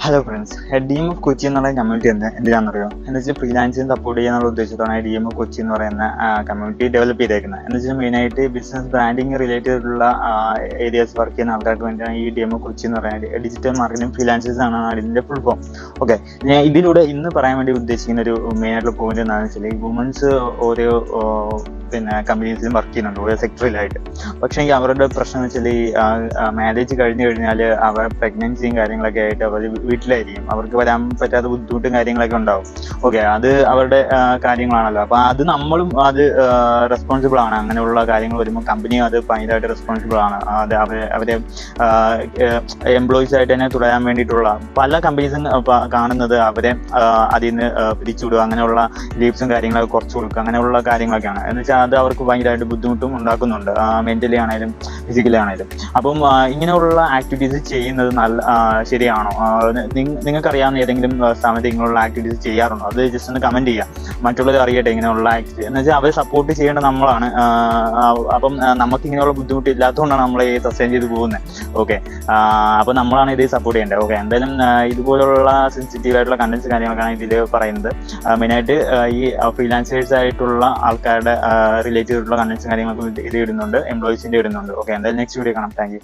Hello friends, deem of Kochi എന്നുള്ള community എന്തിനാണെന്നറിയോ? എന്ന് വെച്ചാൽ ഫ്രീലാൻസിങ് സപ്പോർട്ട് ചെയ്യാനുള്ള ഉദ്ദേശത്തോടെ ഡീം ഓഫ് കൊച്ചി എന്ന് പറയുന്ന കമ്മ്യൂണിറ്റി ഡെവലപ്പ് ചെയ്തേക്കുന്നത്. എന്ന് വെച്ചാൽ മെയിനായിട്ട് ബിസിനസ് ബ്രാൻഡിങ് റിലേറ്റഡ് ഉള്ള ഏരിയാസ് വർക്ക് ചെയ്യുന്ന ആൾക്കാർക്ക് വേണ്ടിയാണ് ഈ ഡീം ഓഫ് കൊച്ചി എന്ന് പറയുന്നത്. ഡിജിറ്റൽ മാർക്കറ്റിംഗ് ഫ്രീലാൻസേഴ്സ് ആണ് ഇതിന്റെ ഫുൾ ഫോം. ഓക്കെ, ഞാൻ ഇതിലൂടെ ഇന്ന് പറയാൻ വേണ്ടി ഉദ്ദേശിക്കുന്ന ഒരു മെയിൻ ആയിട്ടുള്ള പോയിന്റ് എന്താണെന്ന് വെച്ചാൽ, വുമൻസ് ഓരോ കമ്പനീസിലും വർക്ക് ചെയ്യുന്നുണ്ട്, ഓരോ സെക്ടറിലായിട്ട്. പക്ഷേ അവരുടെ പ്രശ്നം എന്ന് വെച്ചാൽ, ഈ മാരേജ് കഴിഞ്ഞു കഴിഞ്ഞാൽ അവർ പ്രഗ്നൻസിയും കാര്യങ്ങളൊക്കെ ആയിട്ട് അവർ വീട്ടിലായിരിക്കും. അവർക്ക് വരാൻ പറ്റാത്ത ബുദ്ധിമുട്ടും കാര്യങ്ങളൊക്കെ ഉണ്ടാവും. ഓക്കെ, അത് അവരുടെ കാര്യങ്ങളാണല്ലോ. അപ്പൊ അത് നമ്മളും അത് റെസ്പോൺസിബിൾ ആണ്. അങ്ങനെയുള്ള കാര്യങ്ങൾ വരുമ്പോൾ കമ്പനിയും അത് ഭയങ്കരമായിട്ട് റെസ്പോൺസിബിൾ ആണ്. അത് അവരെ എംപ്ലോയീസ് ആയിട്ട് തന്നെ തുടരാൻ വേണ്ടിയിട്ടുള്ള പല കമ്പനീസും കാണുന്നത് അവരെ അതിൽ നിന്ന് പിരിച്ചുവിടുക, അങ്ങനെയുള്ള ലീവ്സും കാര്യങ്ങളൊക്കെ കുറച്ച് കൊടുക്കുക, അങ്ങനെയുള്ള കാര്യങ്ങളൊക്കെയാണ്. എന്ന് വെച്ചാൽ അത് അവർക്ക് ഭയങ്കരമായിട്ട് ബുദ്ധിമുട്ടും ഉണ്ടാക്കുന്നുണ്ട്, മെന്റലി ആണെങ്കിലും ഫിസിക്കലി ആണെങ്കിലും. അപ്പം ഇങ്ങനെയുള്ള ആക്ടിവിറ്റീസ് ചെയ്യുന്നത് ശരിയാണോ? നിങ്ങൾക്കറിയാവുന്ന ഏതെങ്കിലും സ്ഥാപനത്തിൽ ഇങ്ങനെയുള്ള ആക്ടിവിറ്റീസ് ചെയ്യാറുണ്ടോ? അത് ജസ്റ്റ് ഒന്ന് കമന്റ് ചെയ്യാം, മറ്റുള്ളവർ അറിയട്ടെ ഇങ്ങനെയുള്ള ആക്ടിവിറ്റി. എന്ന് വെച്ചാൽ അവരെ സപ്പോർട്ട് ചെയ്യേണ്ട നമ്മളാണ്. അപ്പം നമുക്ക് ഇങ്ങനെയുള്ള ബുദ്ധിമുട്ട് ഇല്ലാത്തതുകൊണ്ടാണ് നമ്മൾ ഈ സസ്റ്റെയിൻ ചെയ്ത് പോകുന്നത്. ഓക്കെ, അപ്പൊ നമ്മളാണ് ഇത് സപ്പോർട്ട് ചെയ്യേണ്ടത്. ഓക്കെ, എന്തായാലും ഇതുപോലുള്ള സെൻസിറ്റീവ് ആയിട്ടുള്ള കണ്ടന്റ്സ് കാര്യങ്ങളൊക്കെയാണ് ഇതിൽ പറയുന്നത്. മെയിനായിട്ട് ഈ ഫ്രീലാൻസേഴ്സ് ആയിട്ടുള്ള ആൾക്കാരുടെ റിലേറ്റഡ് ആയിട്ടുള്ള കണ്ടന്റ്സ് കാര്യങ്ങളൊക്കെ ഇത് ഇടുന്നുണ്ട്, എംപ്ലോയീസിന്റെ ഇടുന്നുണ്ട്. ഓക്കെ, എന്തായാലും നെക്സ്റ്റ് വീഡിയോ കാണാം. Thank you.